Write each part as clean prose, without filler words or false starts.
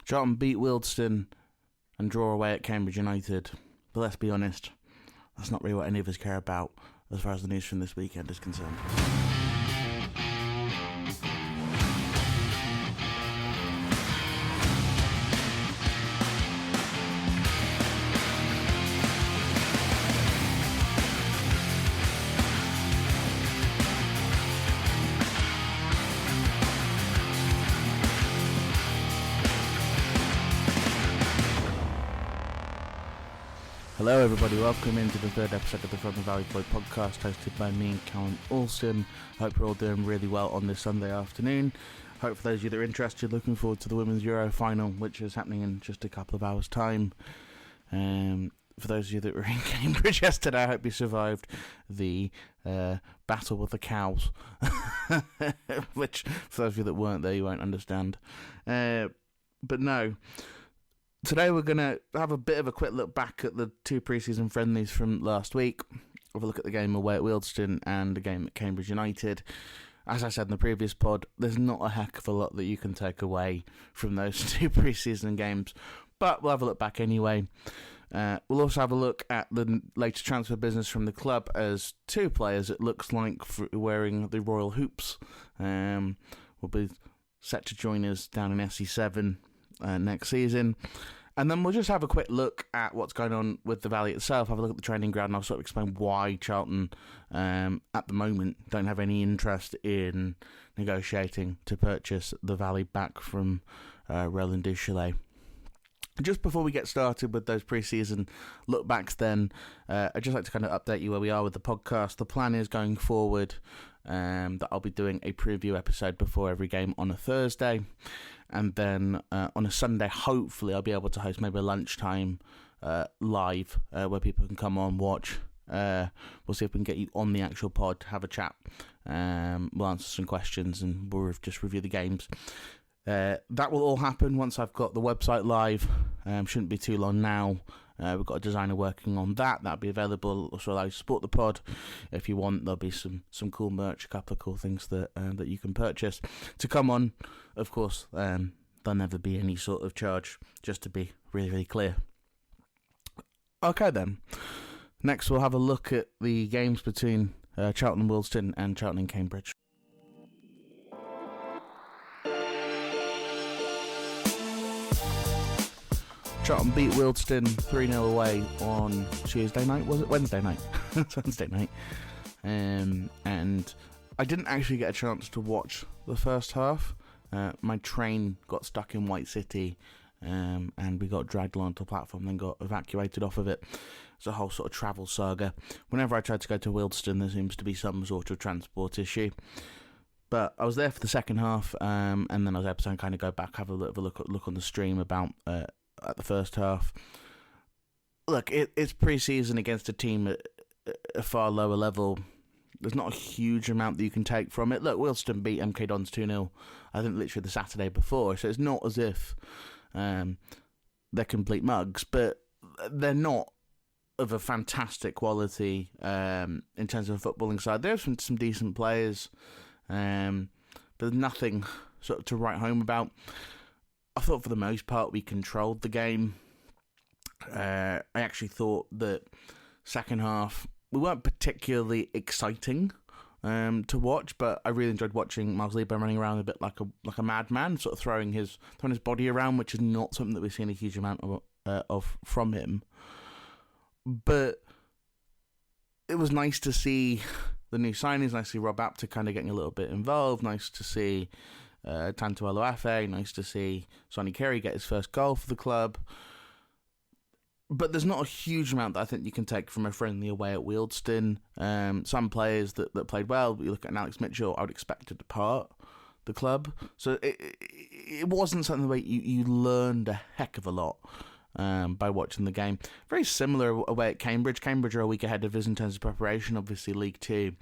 Charlton beat Wealdstone and draw away at Cambridge United. But let's be honest, that's not really what any of us care about as far as the news from this weekend is concerned. Hello everybody, welcome into the third episode of the From the Valley Floyd podcast, hosted by me and Callum Alston. Hope you're all doing really well on this Sunday afternoon. Hope for those of you that are interested, looking forward to the Women's Euro final, which is happening in just a couple of hours' time. For those of you that were in Cambridge yesterday, I hope you survived the battle with the cows, which for those of you that weren't there, you won't understand. But no. Today we're going to have a bit of a quick look back at the two pre-season friendlies from last week. Have a look at the game away at Wealdstone and the game at Cambridge United. As I said in the previous pod, there's not a heck of a lot that you can take away from those two pre-season games, but we'll have a look back anyway. We'll also have a look at the latest transfer business from the club, as two players, it looks like, wearing the Royal Hoops will be set to join us down in SE7 next season. And then we'll just have a quick look at what's going on with the Valley itself, have a look at the training ground, and I'll sort of explain why Charlton at the moment don't have any interest in negotiating to purchase the Valley back from Roland Duchâtelet. Just before we get started with those pre-season look-backs then, I'd just like to kind of update you where we are with the podcast. The plan is going forward that I'll be doing a preview episode before every game on a Thursday. And then on a Sunday, hopefully, I'll be able to host maybe a lunchtime live where people can come on, watch. We'll see if we can get you on the actual pod, have a chat. We'll answer some questions and we'll just review the games. That will all happen once I've got the website live. Shouldn't be too long now. We've got a designer working on that. That'll be available. Also allow you to support the pod if you want. There'll be some cool merch, a couple of cool things that you can purchase to come on. Of course, there'll never be any sort of charge, just to be really, really clear. Okay then. Next, we'll have a look at the games between Charlton and Wealdstone and Charlton and Cambridge. Charlton beat Wealdstone 3-0 away on Tuesday night, was it? Wednesday night. It's Wednesday night. And I didn't actually get a chance to watch the first half. My train got stuck in White City and we got dragged onto the platform, then got evacuated off of it. It's a whole sort of travel saga. Whenever I tried to go to Wealdstone, there seems to be some sort of transport issue. But I was there for the second half, and then I was able to kind of go back, have a look on the stream about at the first half. Look, it's pre-season against a team at a far lower level. There's not a huge amount that you can take from it. Look, Wealdstone beat MK Dons 2-0, I think literally the Saturday before, so it's not as if they're complete mugs, but they're not of a fantastic quality in terms of a footballing side. They have some decent players, but there's nothing sort of to write home about. I thought for the most part we controlled the game. I actually thought that second half we weren't particularly exciting to watch, but I really enjoyed watching Miles Lieber running around a bit like a madman, sort of throwing his body around, which is not something that we've seen a huge amount of from him. But it was nice to see the new signings, nice to see Rob Apter kind of getting a little bit involved, nice to see Tanto Aloafe, nice to see Sonny Carey get his first goal for the club. But there's not a huge amount that I think you can take from a friendly away at Wealdstone. Some players that played well, you look at Alex Mitchell, I would expect to depart the club. So it wasn't something where you learned a heck of a lot by watching the game. Very similar away at Cambridge. Cambridge are a week ahead of us in terms of preparation. Obviously, League 2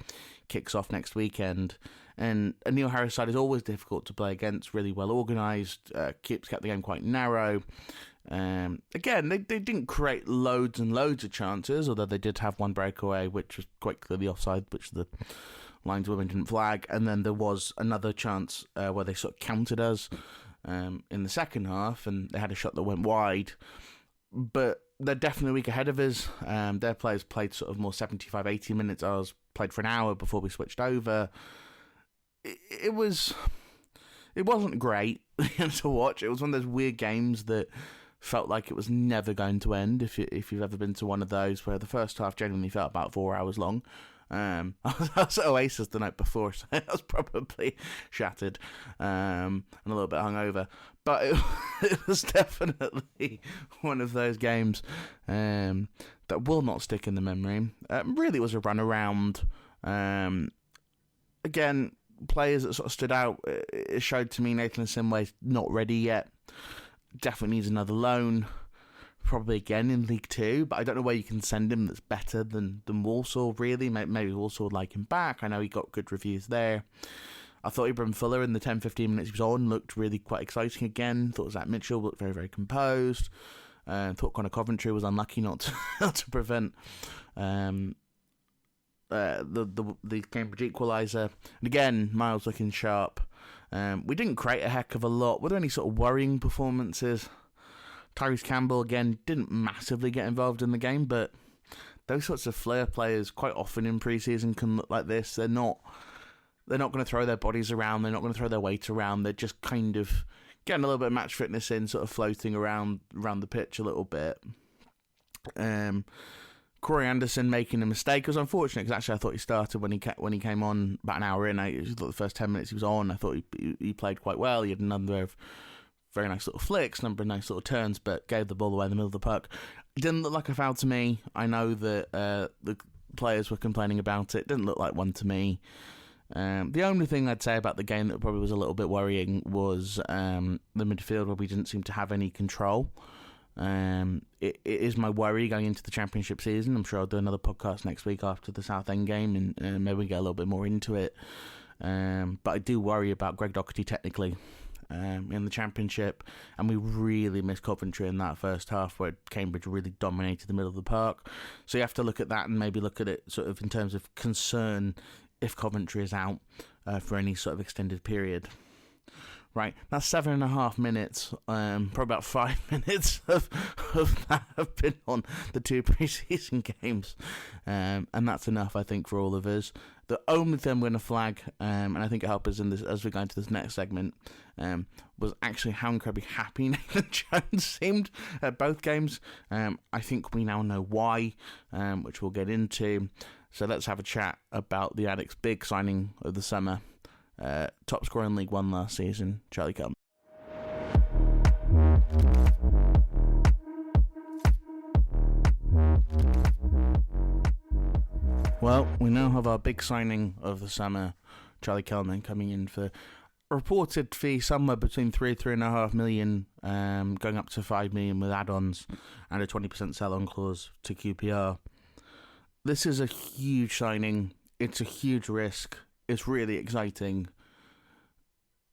kicks off next weekend. And a Neil Harris side is always difficult to play against, really well organised, kept the game quite narrow. Again, they didn't create loads and loads of chances, although they did have one breakaway, which was quite clearly offside, which the lineswoman didn't flag. And then there was another chance where they sort of countered us. in the second half, and they had a shot that went wide. But they're definitely a week ahead of us. Their players played sort of more 75, 80 minutes. Ours played for an hour before we switched over. It wasn't great to watch. It was one of those weird games that felt like it was never going to end. If you've ever been to one of those where the first half genuinely felt about 4 hours long. I was at Oasis the night before, so I was probably shattered and a little bit hungover. But it was definitely one of those games that will not stick in the memory. Really was a run around. Again, players that sort of stood out. It showed to me Nathan Simway's not ready yet. Definitely needs another loan. Probably again in League 2, but I don't know where you can send him that's better than Walsall, really. Maybe Walsall would like him back. I know he got good reviews there. I thought Ibrahim Fuller in the 10-15 minutes he was on looked really quite exciting again. Thought Zach Mitchell looked very, very composed. Thought Connor Coventry was unlucky not to prevent the Cambridge equaliser. And again, Miles looking sharp. We didn't create a heck of a lot. Were there any sort of worrying performances? Tyrese Campbell, again, didn't massively get involved in the game, but those sorts of flair players quite often in pre-season can look like this. They're not going to throw their bodies around. They're not going to throw their weight around. They're just kind of getting a little bit of match fitness in, sort of floating around the pitch a little bit. Corey Anderson making a mistake. It was unfortunate because actually I thought he started when he came on about an hour in. I thought the first 10 minutes he was on. I thought he played quite well. He had a number of very nice little flicks, number of nice little turns, but gave the ball away in the middle of the park. It didn't look like a foul to me. I know that the players were complaining about it. It didn't look like one to me. The only thing I'd say about the game that probably was a little bit worrying was the midfield, where we didn't seem to have any control. It is my worry going into the championship season. I'm sure I'll do another podcast next week after the Southend game, and maybe we get a little bit more into it. But I do worry about Greg Docherty technically. In the championship, and we really missed Coventry in that first half where Cambridge really dominated the middle of the park. So you have to look at that and maybe look at it sort of in terms of concern if Coventry is out for any sort of extended period. Right, that's 7.5 minutes. Probably about 5 minutes of that have been on the two pre-season games, and that's enough, I think, for all of us. The only thing I'm going to flag, and I think it helps us in this as we go into this next segment, was actually how incredibly happy Nathan Jones seemed at both games. I think we now know why, which we'll get into. So let's have a chat about the Addicks' big signing of the summer. Top scorer in League 1 last season, Charlie Kelman. Well, we now have our big signing of the summer, Charlie Kelman, coming in for a reported fee somewhere between 3.5 million, going up to 5 million with add-ons and a 20% sell-on clause to QPR. This is a huge signing. It's a huge risk. It's really exciting.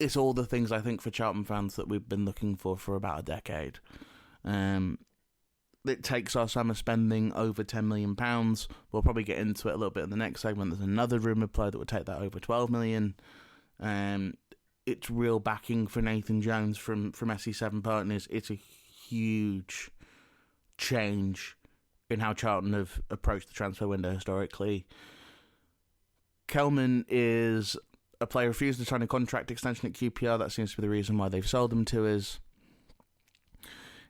It's all the things I think for Charlton fans that we've been looking for about a decade. It takes our summer spending over £10 million. We'll probably get into it a little bit in the next segment. There's another rumoured player that would take that over 12 million. It's real backing for Nathan Jones from SE7 Partners. It's a huge change in how Charlton have approached the transfer window historically. Kelman is a player who refused to sign a contract extension at QPR. That seems to be the reason why they've sold him to us.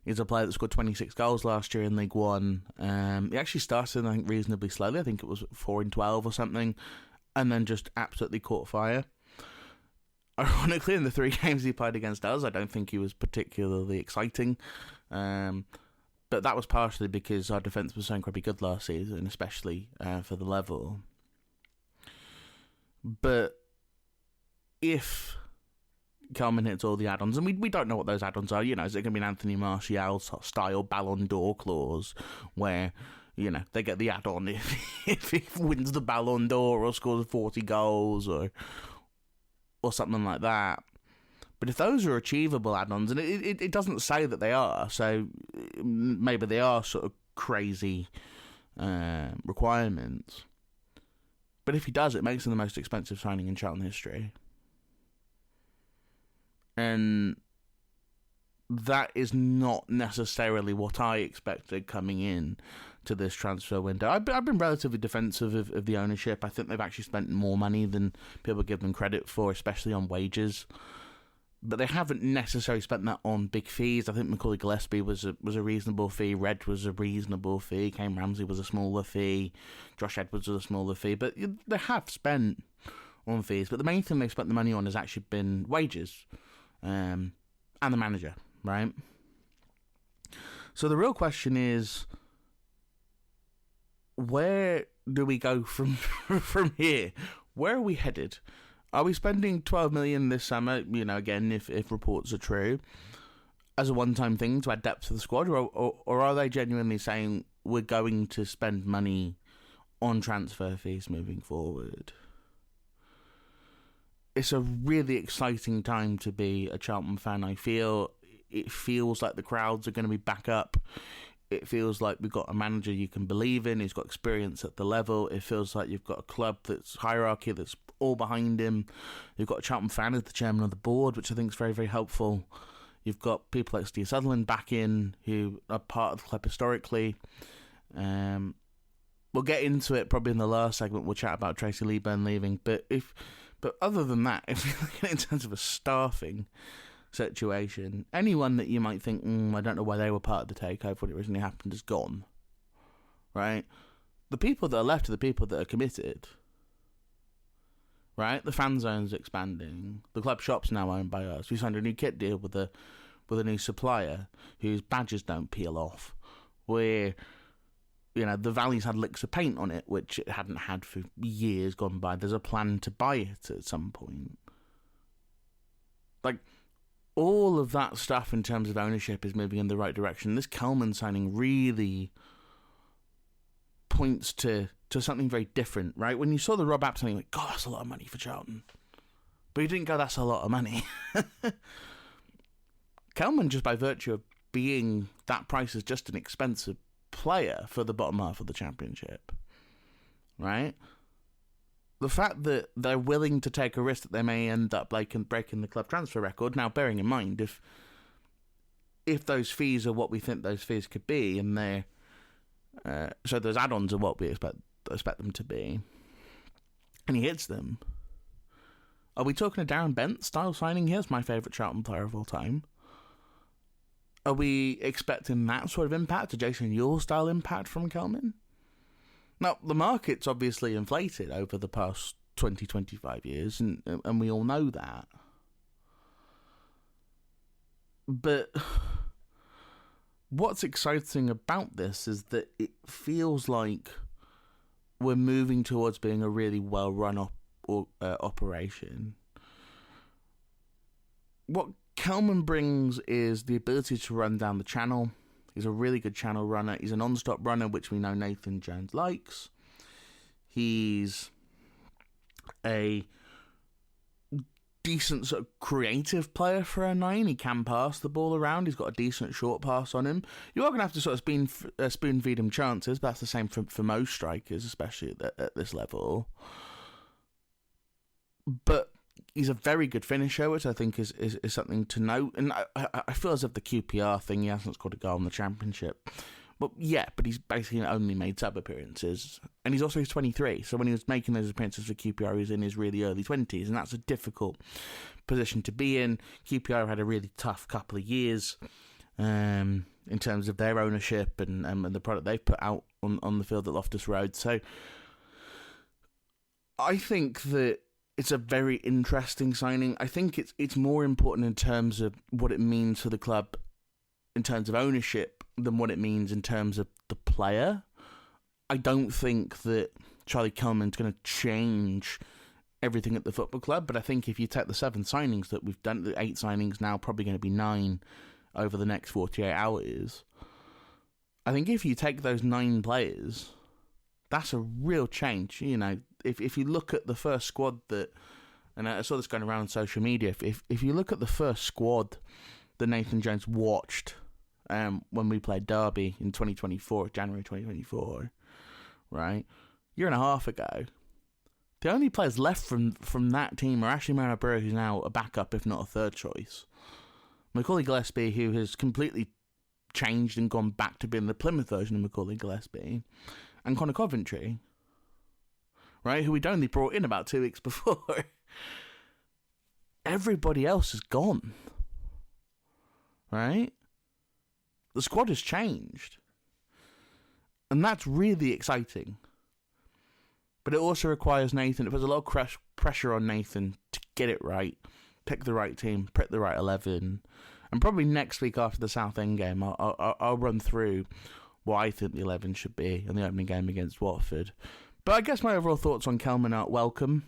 He's a player that scored 26 goals last year in League 1. He actually started, I think, reasonably slowly. I think it was 4 in 12 or something. And then just absolutely caught fire. Ironically, in the 3 games he played against us, I don't think he was particularly exciting. But that was partially because our defence was so incredibly good last season, especially for the level. But if Kelman hits all the add-ons, and we don't know what those add-ons are, is it going to be an Anthony Martial-style Ballon d'Or clause where, they get the add-on if he wins the Ballon d'Or or scores 40 goals or something like that. But if those are achievable add-ons, and it doesn't say that they are, so maybe they are sort of crazy requirements. But if he does, it makes him the most expensive signing in Charlton history. And that is not necessarily what I expected coming in to this transfer window. I've been relatively defensive of the ownership. I think they've actually spent more money than people give them credit for, especially on wages. But they haven't necessarily spent that on big fees. I think Macaulay Gillespie was a reasonable fee. Reg was a reasonable fee. Kane Ramsey was a smaller fee. Josh Edwards was a smaller fee. But they have spent on fees. But the main thing they've spent the money on has actually been wages and the manager, right? So the real question is, where do we go from here? Where are we headed? Are we spending 12 million this summer, again, if reports are true, as a one-time thing to add depth to the squad? Or are they genuinely saying we're going to spend money on transfer fees moving forward? It's a really exciting time to be a Charlton fan, I feel. It feels like the crowds are going to be back up. It feels like we've got a manager you can believe in, who's got experience at the level. It feels like you've got a club that's hierarchy, that's all behind him. You've got a Charlton fan as the chairman of the board, which I think is very, very helpful. You've got people like Steve Sutherland back in, who are part of the club historically. We'll get into it probably in the last segment. We'll chat about Tracy Leeburn leaving. But other than that, if you look at it in terms of a staffing situation, anyone that you might think, I don't know why they were part of the takeover when it originally happened, is gone. Right? The people that are left are the people that are committed. Right? The fan zone's expanding. The club shop's now owned by us. We signed a new kit deal with a new supplier whose badges don't peel off. Where, the Valley's had licks of paint on it, which it hadn't had for years gone by. There's a plan to buy it at some point. All of that stuff in terms of ownership is moving in the right direction. This Kelman signing really points to something very different, right? When you saw the Rob Apt signing, like, God, that's a lot of money for Charlton. But you didn't go, that's a lot of money. Kelman, just by virtue of being that price, is just an expensive player for the bottom half of the Championship, right? The fact that they're willing to take a risk that they may end up breaking the club transfer record. Now, bearing in mind, if those fees are what we think those fees could be, and they're so those add-ons are what we expect them to be, and he hits them, are we talking a Darren Bent style signing here? It's my favourite Charlton player of all time. Are we expecting that sort of impact, a Jason Ewell style impact from Kelman? Now, the market's obviously inflated over the past 20, 25 years, and we all know that. But what's exciting about this is that it feels like we're moving towards being a really well-run operation. What Kelman brings is the ability to run down the channel. He's a really good channel runner. He's a non-stop runner, which we know Nathan Jones likes. He's a decent sort of creative player for a 9. He can pass the ball around. He's got a decent short pass on him. You are going to have to sort of spoon-feed him chances, but that's the same for most strikers, especially at this level. But he's a very good finisher, which I think is something to note. And I feel as if the QPR thing, he hasn't scored a goal in the Championship. But he's basically only made sub appearances. And he's 23. So when he was making those appearances for QPR, he was in his really early 20s. And that's a difficult position to be in. QPR had a really tough couple of years in terms of their ownership and the product they've put out on the field at Loftus Road. So I think that it's a very interesting signing. I think it's more important in terms of what it means for the club in terms of ownership than what it means in terms of the player. I don't think that Charlie Kelman's going to change everything at the football club, but I think if you take the 7 signings that we've done, the 8 signings now, probably going to be 9 over the next 48 hours. I think if you take those 9 players, that's a real change. If you look at the first squad and I saw this going around on social media, if you look at the first squad that Nathan Jones watched when we played Derby in January 2024, right, year and a half ago, the only players left from that team are Ashley Mara-Burrow, who's now a backup, if not a third choice. Macaulay Gillespie, who has completely changed and gone back to being the Plymouth version of Macaulay Gillespie, and Connor Coventry, right, who we'd only brought in about 2 weeks before. Everybody else is gone, right? The squad has changed, and that's really exciting. But it also requires Nathan, it puts a lot of pressure on Nathan to get it right, pick the right team, pick the right 11. And probably next week after the Southend game, I'll run through what I think the 11 should be in the opening game against Watford. But I guess my overall thoughts on Kelman are welcome.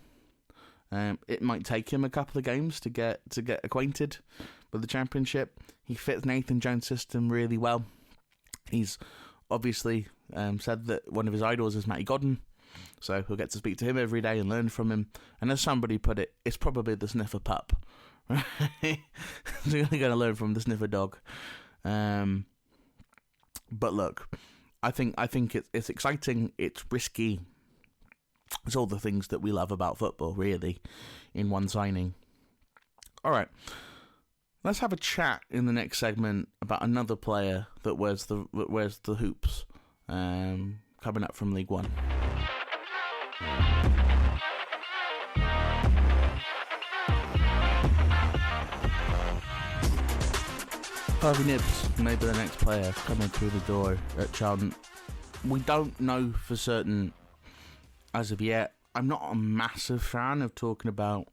It might take him a couple of games to get acquainted with the Championship. He fits Nathan Jones' system really well. He's obviously said that one of his idols is Matty Godden, so he'll get to speak to him every day and learn from him. And as somebody put it, it's probably the sniffer pup. Right? So you're going to learn from the sniffer dog. But look, I think it's exciting, it's risky. It's all the things that we love about football, really, in one signing. All right, let's have a chat in the next segment about another player that wears the hoops, coming up from League One. Harvey Knibbs may be the next player coming through the door at Charlton. We don't know for certain as of yet. I'm not a massive fan of talking about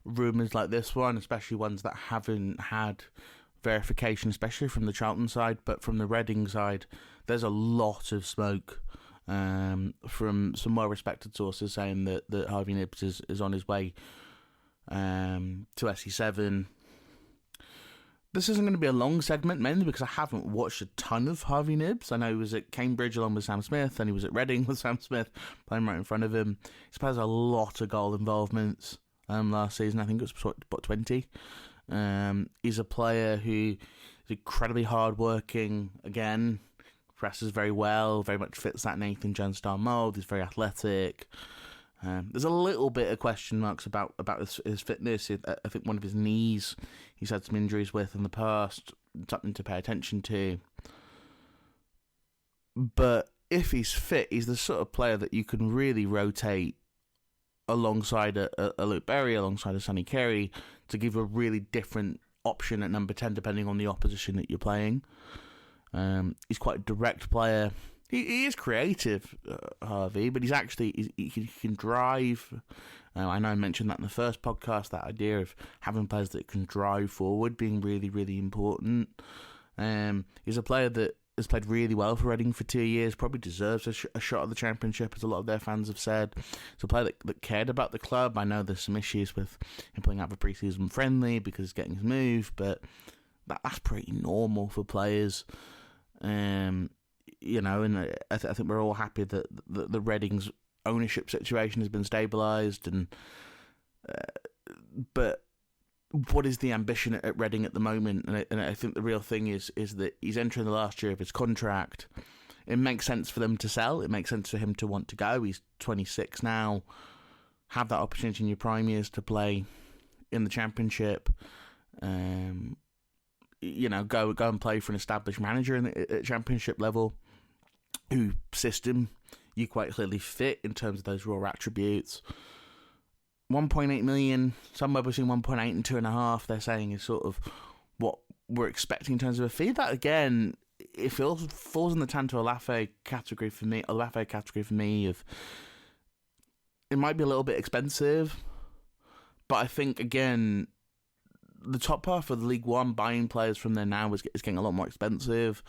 rumours like this one, especially ones that haven't had verification, especially from the Charlton side. But from the Reading side, there's a lot of smoke from some well-respected sources saying that Harvey Knibbs is on his way to SE7. This isn't going to be a long segment, mainly because I haven't watched a ton of Harvey Knibbs. I know he was at Cambridge along with Sam Smith, and he was at Reading with Sam Smith, playing right in front of him. He's played a lot of goal involvements last season. I think it was about 20. He's a player who is incredibly hard-working, again, presses very well, very much fits that Nathan Jones style mould. He's very athletic. There's a little bit of question marks about his fitness. I think one of his knees he's had some injuries with in the past, something to pay attention to. But if he's fit, he's the sort of player that you can really rotate alongside a Luke Berry, alongside a Sonny Carey, to give a really different option at number 10 depending on the opposition that you're playing. He's quite a direct player. He is creative, Harvey, but he can drive. I know I mentioned that in the first podcast, that idea of having players that can drive forward being really, really important. He's a player that has played really well for Reading for 2 years, probably deserves a shot at the Championship, as a lot of their fans have said. He's a player that cared about the club. I know there's some issues with him pulling out of a pre-season friendly because he's getting his move, but that's pretty normal for players. You know, and I think we're all happy that the Reading's ownership situation has been stabilised. But what is the ambition at Reading at the moment? And I think the real thing is that he's entering the last year of his contract. It makes sense for them to sell. It makes sense for him to want to go. He's 26 now. Have that opportunity in your prime years to play in the Championship. You know, go and play for an established manager at Championship level, whose system you quite clearly fit in terms of those raw attributes. 1.8 million, somewhere between 1.8 and 2.5, they're saying is sort of what we're expecting in terms of a fee. That again, it falls in the Tanto Olafe category for me. Of it might be a little bit expensive, but I think again, the top half of the League One buying players from there now is getting a lot more expensive.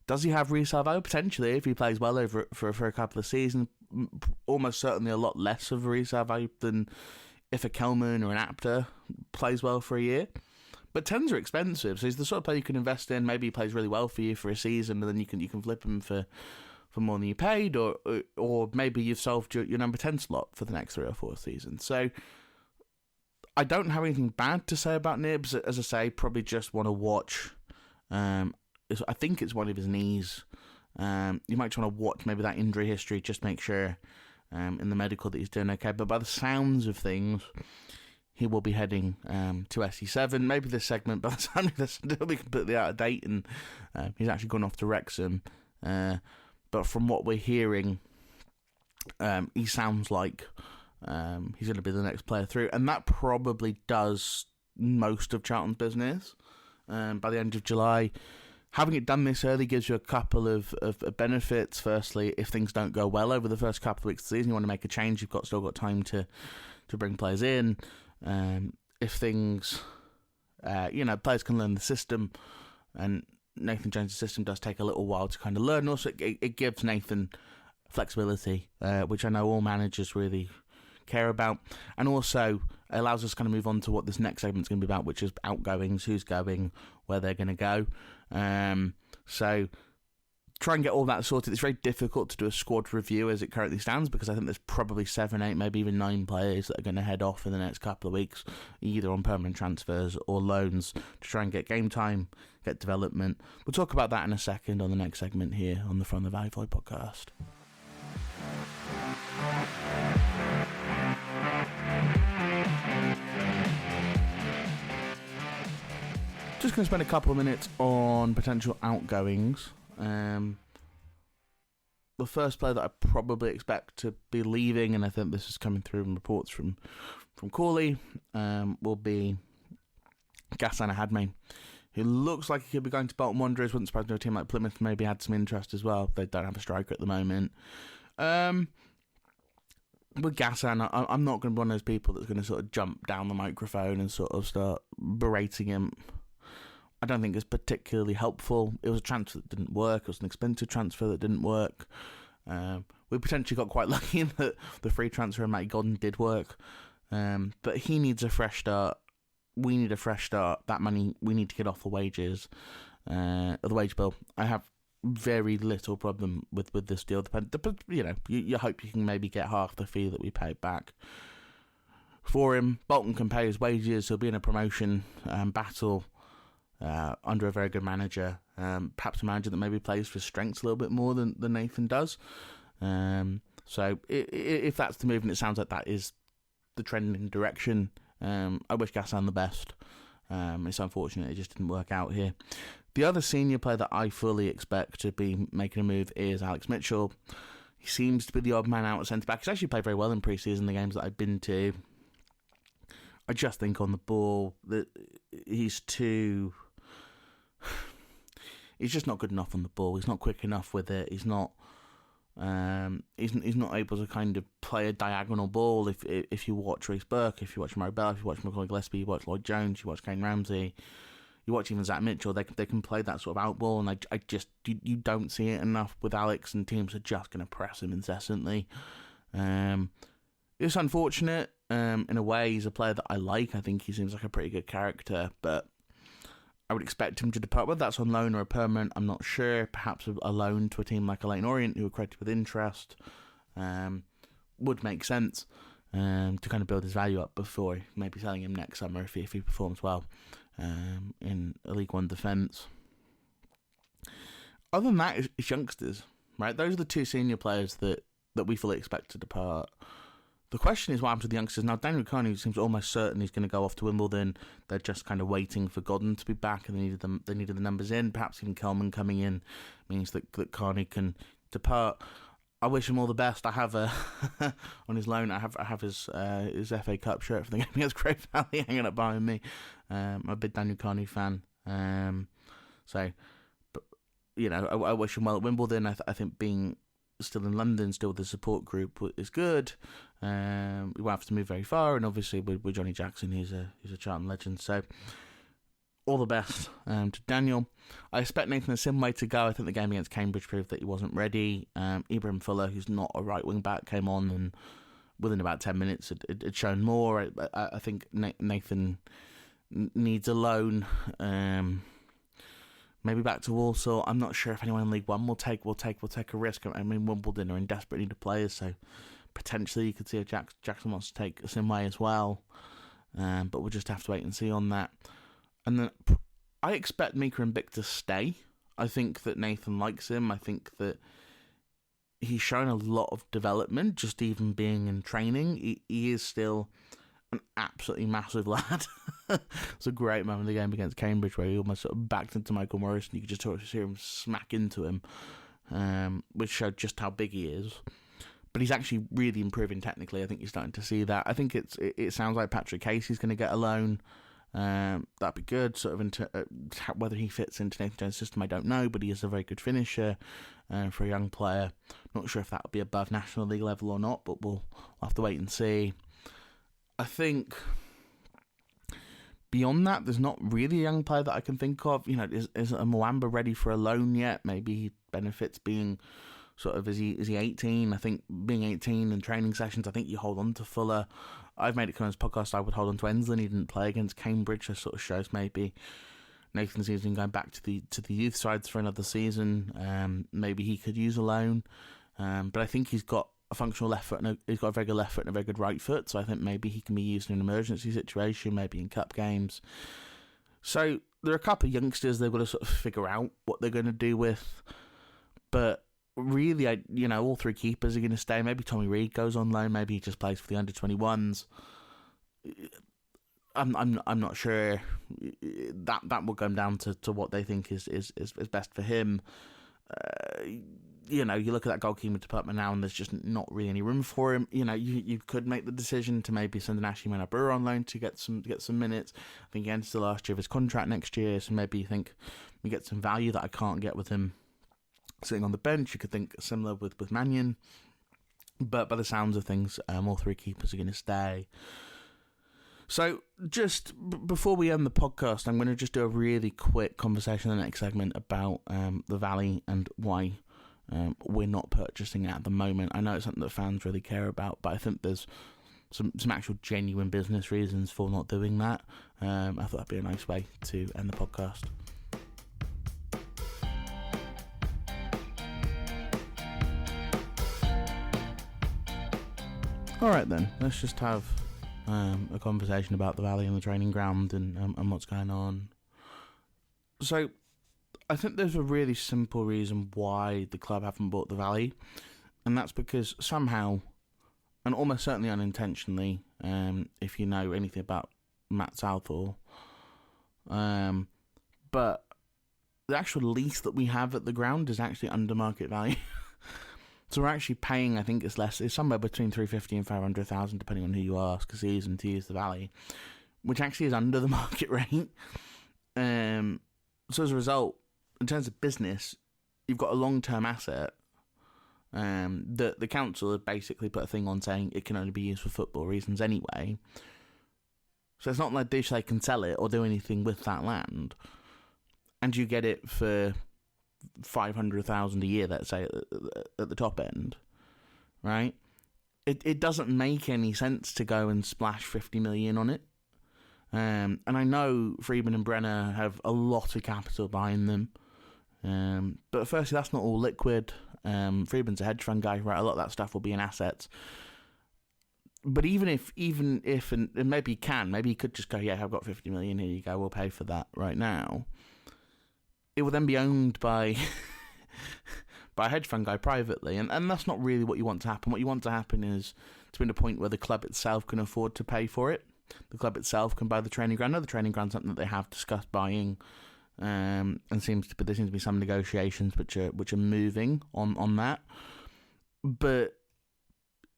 Does he have resale value? Potentially, if he plays well over for a couple of seasons. Almost certainly a lot less of a resale value than if a Kelman or an Apter plays well for a year. But 10s are expensive, so he's the sort of player you can invest in. Maybe he plays really well for you for a season, and then you can flip him for more than you paid, or maybe you've solved your number 10 slot for the next 3 or 4 seasons. So I don't have anything bad to say about Knibbs. As I say, probably just want to watch. I think it's one of his knees. You might want to watch maybe that injury history, just make sure in the medical that he's doing okay. But by the sounds of things, he will be heading to SE7. Maybe this segment, by the time he'll be completely out of date, and he's actually gone off to Wrexham. But from what we're hearing, he sounds like he's going to be the next player through, and that probably does most of Charlton's business by the end of July. Having it done this early gives you a couple of benefits. Firstly, if things don't go well over the first couple of weeks of the season, you want to make a change, you've still got time to bring players in. If things, players can learn the system, and Nathan Jones' system does take a little while to kind of learn. Also, it gives Nathan flexibility, which I know all managers really care about, and also allows us to kind of move on to what this next segment's going to be about, which is outgoings, who's going, where they're going to go. So try and get all that sorted. It's very difficult to do a squad review as it currently stands, because I think there's probably 7, 8, maybe even 9 players that are going to head off in the next couple of weeks, either on permanent transfers or loans, to try and get game time, get development. We'll talk about that in a second on the next segment here on the From the Valley Void podcast. Just going to spend a couple of minutes on potential outgoings. The first player that I probably expect to be leaving, and I think this is coming through in reports from Cawley, will be Ghassan Ahadme, who looks like he could be going to Bolton Wanderers. Wouldn't surprise me if a team like Plymouth maybe had some interest as well. They don't have a striker at the moment. With Ghassan, I'm not going to be one of those people that's going to sort of jump down the microphone and sort of start berating him. I don't think it's particularly helpful. It was a transfer that didn't work. It was an expensive transfer that didn't work. We potentially got quite lucky in that the free transfer of Matty Godden did work. But he needs a fresh start. We need a fresh start. That money, we need to get off the wages, the wage bill. I have very little problem with this deal. But you hope you can maybe get half the fee that we paid back for him. Bolton can pay his wages. He'll be in a promotion battle under a very good manager, perhaps a manager that maybe plays for strengths a little bit more than Nathan does. So if that's the move, and it sounds like that is the trending direction, I wish Ghassan the best. It's unfortunate it just didn't work out here. The other senior player that I fully expect to be making a move is Alex Mitchell. He seems to be the odd man out at centre-back. He's actually played very well in pre-season, the games that I've been to. I just think on the ball that he's just not good enough on the ball. He's not quick enough with it. He's not able to kind of play a diagonal ball. If you watch Reece Burke, if you watch Mo Bell, if you watch Macaulay Gillespie, you watch Lloyd Jones, you watch Kane Ramsey, you watch even Zach Mitchell, they can play that sort of out ball, and I just you don't see it enough with Alex, and teams are just going to press him incessantly. It's unfortunate. In a way, he's a player that I like. I think he seems like a pretty good character, but I would expect him to depart. Whether that's on loan or a permanent, I'm not sure. Perhaps a loan to a team like Leyton Orient, who are credited with interest, would make sense to kind of build his value up before maybe selling him next summer if he performs well in a League One defence. Other than that, it's youngsters, right? Those are the two senior players that we fully expect to depart. The question is what happens with the youngsters. Now, Daniel Carney seems almost certain he's going to go off to Wimbledon. They're just kind of waiting for Godden to be back, and they needed the numbers in. Perhaps even Kelman coming in means that Carney can depart. I wish him all the best. I have on his loan. I have his FA Cup shirt for the game against Grey Valley hanging up behind me. I'm a big Daniel Carney fan. I wish him well at Wimbledon. I think being still in London, still with the support group, is good. We won't have to move very far, and obviously with Johnny Jackson, he's a Charlton legend. So all the best to Daniel. I expect Nathan Asimwe to go. I think the game against Cambridge proved that he wasn't ready. Ibrahim Fuller, who's not a right wing back, came on and within about 10 minutes had shown more. I think Nathan needs a loan. Maybe back to Walsall. I'm not sure if anyone in League One will take a risk. I mean, Wimbledon are in desperate need of players, so potentially you could see if Jackson wants to take Asimwe as well. But we'll just have to wait and see on that. And then I expect Mika and Bick to stay. I think that Nathan likes him. I think that he's shown a lot of development, just even being in training. He is still an absolutely massive lad. It's a great moment in the game against Cambridge where he almost sort of backed into Michael Morris and you could just sort of hear him smack into him, which showed just how big he is. But he's actually really improving technically. I think you're starting to see that. I think it sounds like Patrick Casey's going to get a loan. That'd be good. Sort of whether he fits into Nathan Jones' system, I don't know. But he is a very good finisher for a young player. Not sure if that would be above National League level or not, but we'll have to wait and see. I think beyond that, there's not really a young player that I can think of. You know, is a Mwamba ready for a loan yet? Maybe he benefits being sort of, is he 18? I think being 18 and training sessions, I think you hold on to Fuller. I've made it clear on this podcast I would hold on to Enslin. He didn't play against Cambridge. That sort of shows maybe Nathan's even going back to the youth sides for another season. Maybe he could use a loan. But I think he's got a functional left foot, and he's got a very good left foot and a very good right foot, so I think maybe he can be used in an emergency situation, maybe in cup games. So there are a couple of youngsters they've got to sort of figure out what they're going to do with, but really, all three keepers are going to stay. Maybe Tommy Reid goes on loan, maybe he just plays for the under-21s. I'm not sure. That will come down to what they think is best for him. You look at that goalkeeper department now and there's just not really any room for him. You could make the decision to maybe send an Ashley Brewer on loan to get some minutes. I think against the last year of his contract next year, so maybe you think we get some value that I can't get with him sitting on the bench. You could think similar with Mannion. But by the sounds of things, all three keepers are going to stay. So just before we end the podcast, I'm going to just do a really quick conversation in the next segment about the Valley and why we're not purchasing it at the moment. I know it's something that fans really care about, but I think there's some actual genuine business reasons for not doing that. I thought that'd be a nice way to end the podcast. Alright then, let's just have a conversation about the Valley and the training ground and what's going on. So, I think there's a really simple reason why the club haven't bought the Valley, and that's because somehow, and almost certainly unintentionally, if you know anything about Matt Southall, but the actual lease that we have at the ground is actually under market value. So we're actually paying, I think it's somewhere between 350 and 500,000, depending on who you ask, a season to use the Valley, which actually is under the market rate. So as a result, in terms of business, you've got a long-term asset. The council have basically put a thing on saying it can only be used for football reasons anyway. So it's not like they can sell it or do anything with that land. And you get it for 500,000 a year, let's say, at the top end, right? It doesn't make any sense to go and splash 50 million on it. And I know Friedman and Brenner have a lot of capital behind them. But firstly, that's not all liquid. Friedman's a hedge fund guy, right? A lot of that stuff will be in assets. But even if, and maybe he could just go, yeah, I've got 50 million, here you go, we'll pay for that right now. It will then be owned by a hedge fund guy privately, and that's not really what you want to happen. What you want to happen is to be in a point where the club itself can afford to pay for it. The club itself can buy the training ground. I know the training ground's something that they have discussed buying, and there seems to be some negotiations which are moving on that. But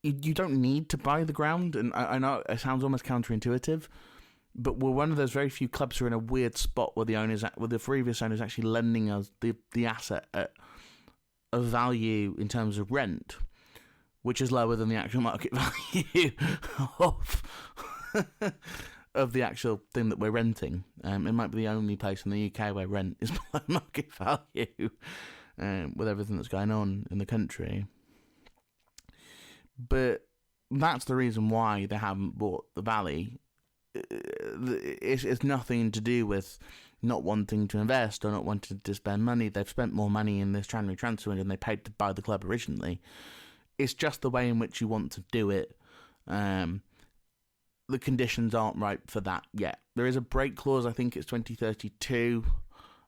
you don't need to buy the ground, and I know it sounds almost counterintuitive, but we're one of those very few clubs who are in a weird spot where the previous owners actually lending us the asset at a value in terms of rent, which is lower than the actual market value of the actual thing that we're renting. It might be the only place in the UK where rent is below market value, with everything that's going on in the country. But that's the reason why they haven't bought the Valley. It's nothing to do with not wanting to invest or not wanting to spend money. They've spent more money in this January transfer window than they paid to buy the club originally. It's just the way in which you want to do it. The conditions aren't right for that yet. There is a break clause, I think it's 2032,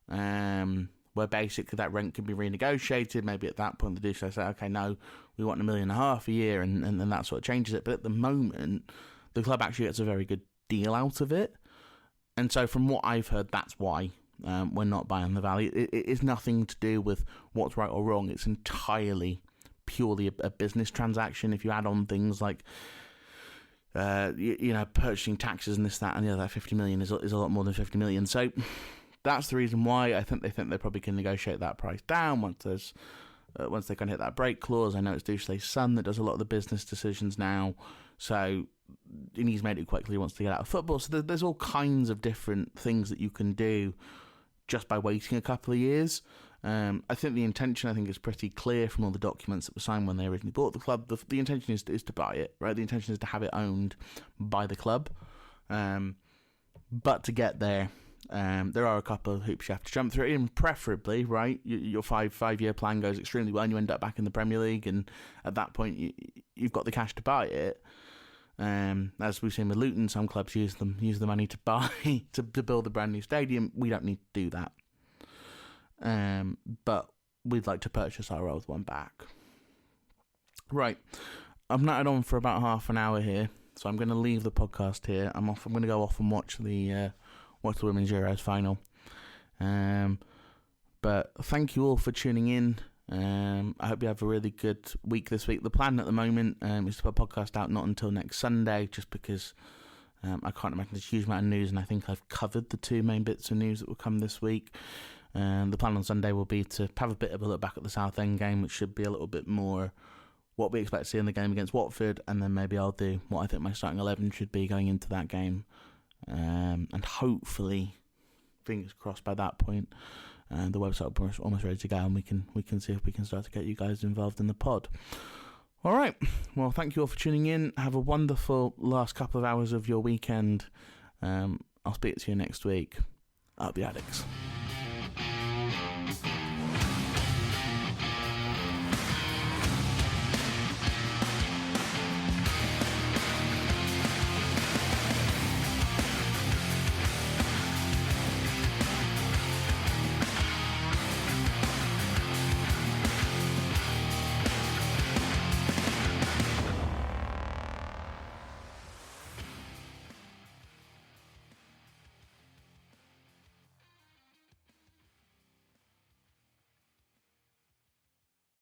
where basically that rent can be renegotiated. Maybe at that point they do say, okay, no, we want $1.5 million a year, and that sort of changes it. But at the moment, the club actually gets a very good deal out of it. And so from what I've heard, that's why we're not buying the Valley. It is nothing to do with what's right or wrong. It's entirely purely a business transaction. If you add on things like purchasing taxes and this, that, and the other, 50 million is a lot more than 50 million. So that's the reason why I think they probably can negotiate that price down once they can hit that break clause. I know it's Douchelay's son that does a lot of the business decisions now, and he's made it quite clear he wants to get out of football. So there's all kinds of different things that you can do just by waiting a couple of years. I think the intention, is pretty clear from all the documents that were signed when they originally bought the club. The intention is to buy it, right? The intention is to have it owned by the club. But to get there, there are a couple of hoops you have to jump through, and preferably, right, your five-year plan goes extremely well and you end up back in the Premier League, and at that point you've got the cash to buy it. As we've seen with Luton, some clubs use the money to buy to build a brand new stadium. We don't need to do that, but we'd like to purchase our old one back. Right, I've nutted on for about half an hour here, so I'm going to leave the podcast here. I'm going to go off and watch the Women's Euros final. But thank you all for tuning in. I hope you have a really good week this week. The plan at the moment is to put a podcast out not until next Sunday, just because I can't imagine there's a huge amount of news, and I think I've covered the two main bits of news that will come this week. The plan on Sunday will be to have a bit of a look back at the Southend game, which should be a little bit more what we expect to see in the game against Watford, and then maybe I'll do what I think my starting 11 should be going into that game. And hopefully, fingers crossed, by that point, the website will be almost ready to go, and we can see if we can start to get you guys involved in the pod. All right. Well, thank you all for tuning in. Have a wonderful last couple of hours of your weekend. I'll speak to you next week. Up the Addicks.